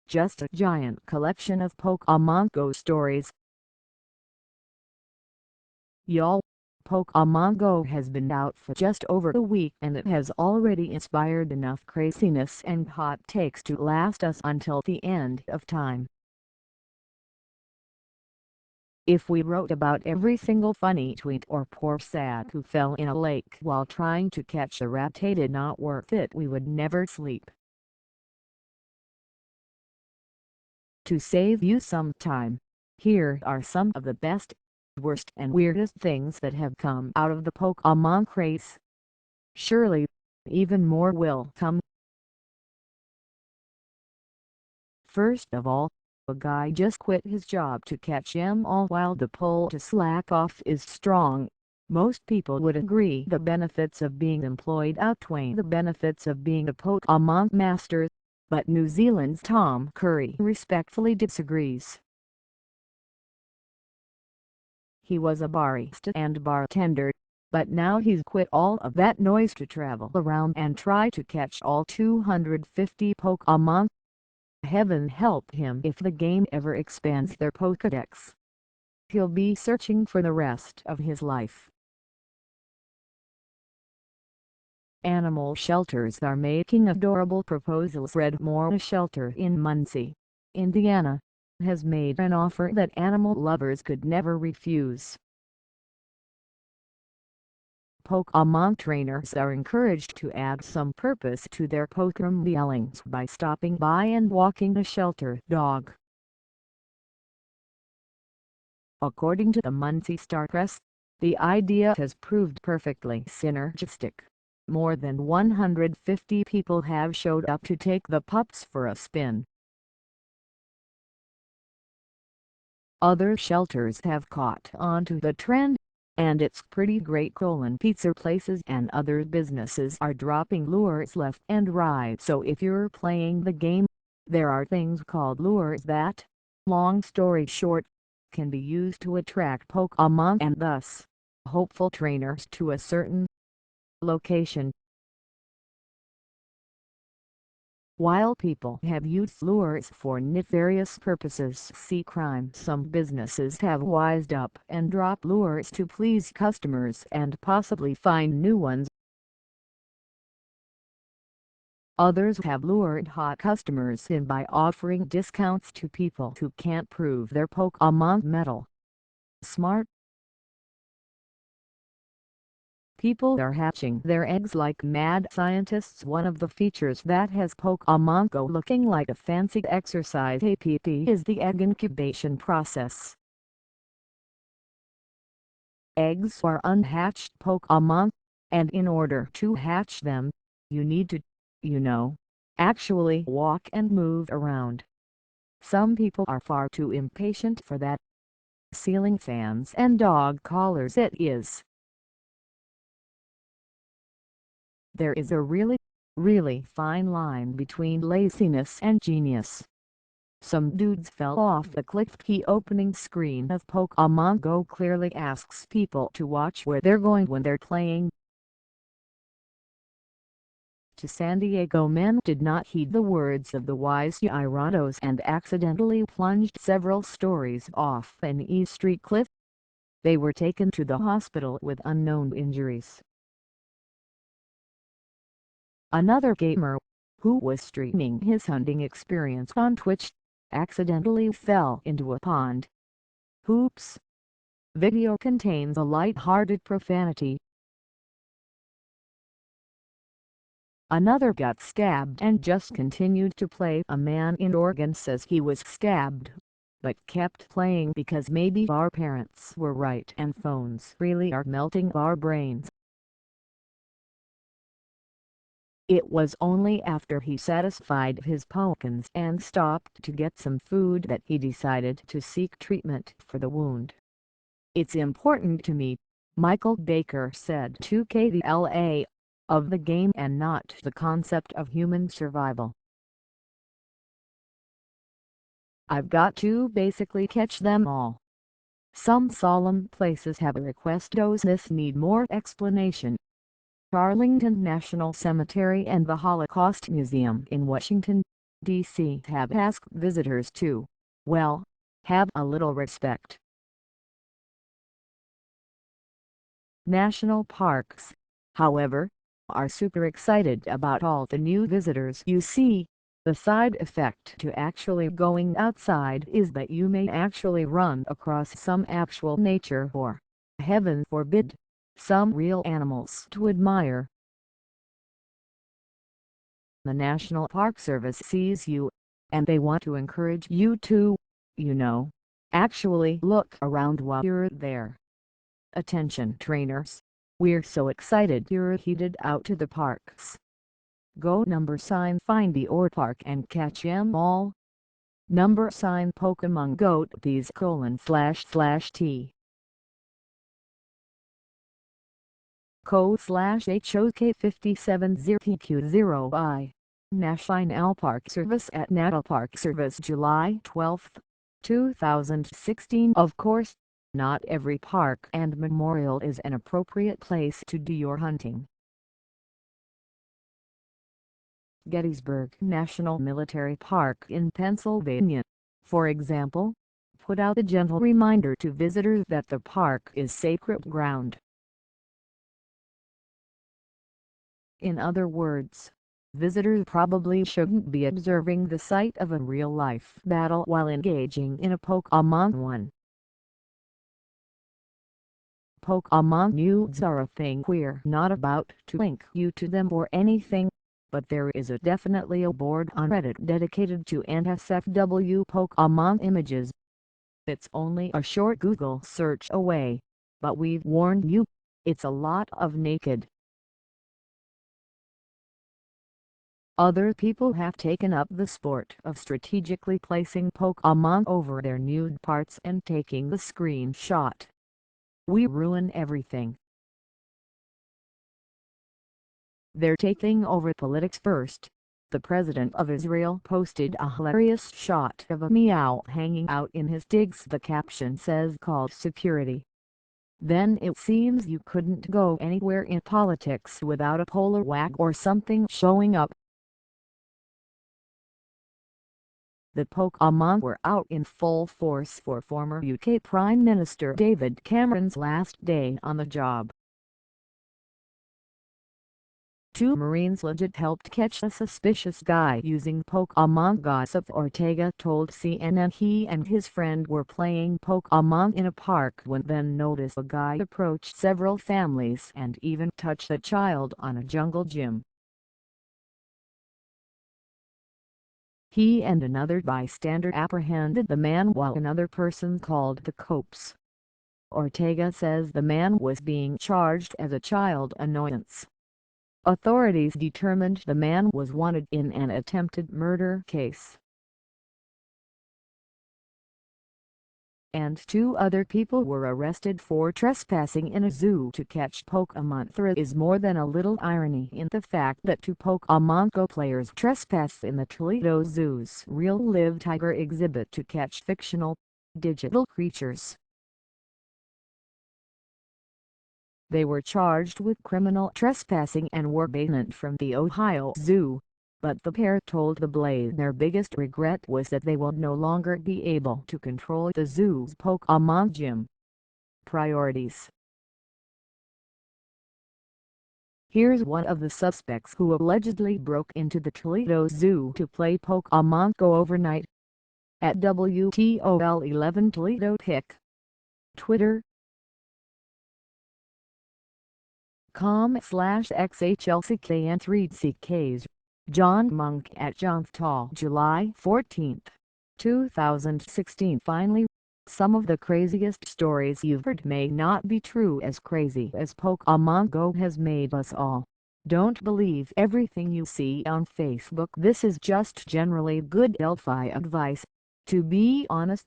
just a giant collection of Pokémon Go stories. Y'all, Pokémon Go has been out for just over a week and it has already inspired enough craziness and hot takes to last us until the end of time. If we wrote about every single funny tweet or poor sad who fell in a lake while trying to catch a rat-tated not worth it, we would never sleep. To save you some time, here are some of the best, worst and weirdest things that have come out of the Pokémon craze. Surely, even more will come. First of all, a guy just quit his job to catch 'em all while the pull to slack off is strong. Most people would agree the benefits of being employed outweigh the benefits of being a Pokémon master, but New Zealand's Tom Curry respectfully disagrees. He was a barista and bartender, but now he's quit all of that noise to travel around and try to catch all 250 Pokémon. Heaven help him if the game ever expands their Pokédex. He'll be searching for the rest of his life. Animal shelters are making adorable proposals. Redmore, a shelter in Muncie, Indiana, has made an offer that animal lovers could never refuse. Pokémon trainers are encouraged to add some purpose to their Pokémon dealings by stopping by and walking a shelter dog. According to the Muncie Star Press, the idea has proved perfectly synergistic. More than 150 people have showed up to take the pups for a spin. Other shelters have caught on to the trend, and it's pretty great. Pizza places and other businesses are dropping lures left and right. So if you're playing the game, there are things called lures that, long story short, can be used to attract Pokémon and thus, hopeful trainers to a certain location. While people have used lures for nefarious purposes, see crime, some businesses have wised up and dropped lures to please customers and possibly find new ones. Others have lured hot customers in by offering discounts to people who can't prove their Pokémon mettle. Smart. People are hatching their eggs like mad scientists. One of the features that has Pokémon Go looking like a fancy exercise app is the egg incubation process. Eggs are unhatched Pokémon, and in order to hatch them, you need to, actually walk and move around. Some people are far too impatient for that. Ceiling fans and dog collars it is. There is a really fine line between laziness and genius. Some dudes fell off the cliff. The opening screen of Pokémon Go clearly asks people to watch where they're going when they're playing. To San Diego men did not heed the words of the wise Gyarados and accidentally plunged several stories off an East Street cliff. They were taken to the hospital with unknown injuries. Another gamer, who was streaming his hunting experience on Twitch, accidentally fell into a pond. Oops! Video contains a light-hearted profanity. Another got stabbed and just continued to play. A man in Oregon says he was stabbed, but kept playing because maybe our parents were right and phones really are melting our brains. It was only after he satisfied his Pokémons and stopped to get some food that he decided to seek treatment for the wound. "It's important to me," Michael Baker said to KTLA, "of the game and not the concept of human survival. I've got to basically catch them all." Some solemn places have a request. Does this need more explanation? Arlington National Cemetery and the Holocaust Museum in Washington, DC have asked visitors to, well, have a little respect. National parks, however, are super excited about all the new visitors you see. The side effect to actually going outside is that you may actually run across some actual nature or, heaven forbid, some real animals to admire. The National Park Service sees you, and they want to encourage you to, actually look around while you're there. Attention trainers, we're so excited you're headed out to the parks. Go #, find the or park and catch 'em all. #, Pokemon Goat Bees // Co/HOK570PQ0I. National Park Service at National Park Service July 12, 2016. Of course, not every park and memorial is an appropriate place to do your hunting. Gettysburg National Military Park in Pennsylvania, for example, put out a gentle reminder to visitors that the park is sacred ground. In other words, visitors probably shouldn't be observing the site of a real-life battle while engaging in a Pokemon one. Pokemon nudes are a thing we're not about to link you to them or anything, but there is definitely a board on Reddit dedicated to NSFW Pokemon images. It's only a short Google search away, but we've warned you, it's a lot of naked. Other people have taken up the sport of strategically placing Pokemon over their nude parts and taking the screenshot. We ruin everything. They're taking over politics first. The president of Israel posted a hilarious shot of a meow hanging out in his digs. The caption says called security. Then it seems you couldn't go anywhere in politics without a polar wag or something showing up. The Pokemon were out in full force for former UK Prime Minister David Cameron's last day on the job. Two Marines legit helped catch a suspicious guy using Pokemon. Gossip Ortega told CNN he and his friend were playing Pokemon in a park when then noticed a guy approach several families and even touch a child on a jungle gym. He and another bystander apprehended the man while another person called the cops. Ortega says the man was being charged as a child annoyance. Authorities determined the man was wanted in an attempted murder case. And two other people were arrested for trespassing in a zoo to catch Pokemon. There is more than a little irony in the fact that two Pokemon Go players trespassed in the Toledo Zoo's real live tiger exhibit to catch fictional, digital creatures. They were charged with criminal trespassing and were banned from the Ohio Zoo, but the pair told The Blaze their biggest regret was that they will no longer be able to control the zoo's Pokemon gym. Priorities. Here's one of the suspects who allegedly broke into the Toledo Zoo to play Pokemon Go overnight. At WTOL11 Toledo Pic. Twitter com/XHLCKN3CKs. John Monk at Johnstall July 14, 2016. Finally, some of the craziest stories you've heard may not be true as crazy as Pokemon Go has made us all. Don't believe everything you see on Facebook. This is just generally good Delphi advice. To be honest,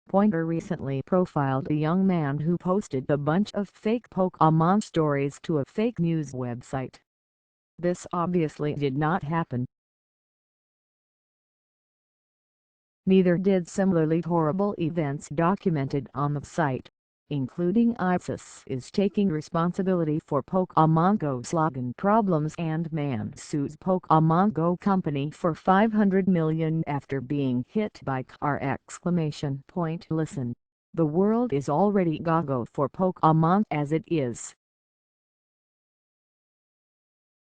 Pointer recently profiled a young man who posted a bunch of fake Pokemon stories to a fake news website. This obviously did not happen. Neither did similarly horrible events documented on the site. including ISIS, is taking responsibility for Pokémon Go's login problems and Man sues Pokémon Go company for $500 million after being hit by car! Listen, the world is already gaga for Pokémon as it is.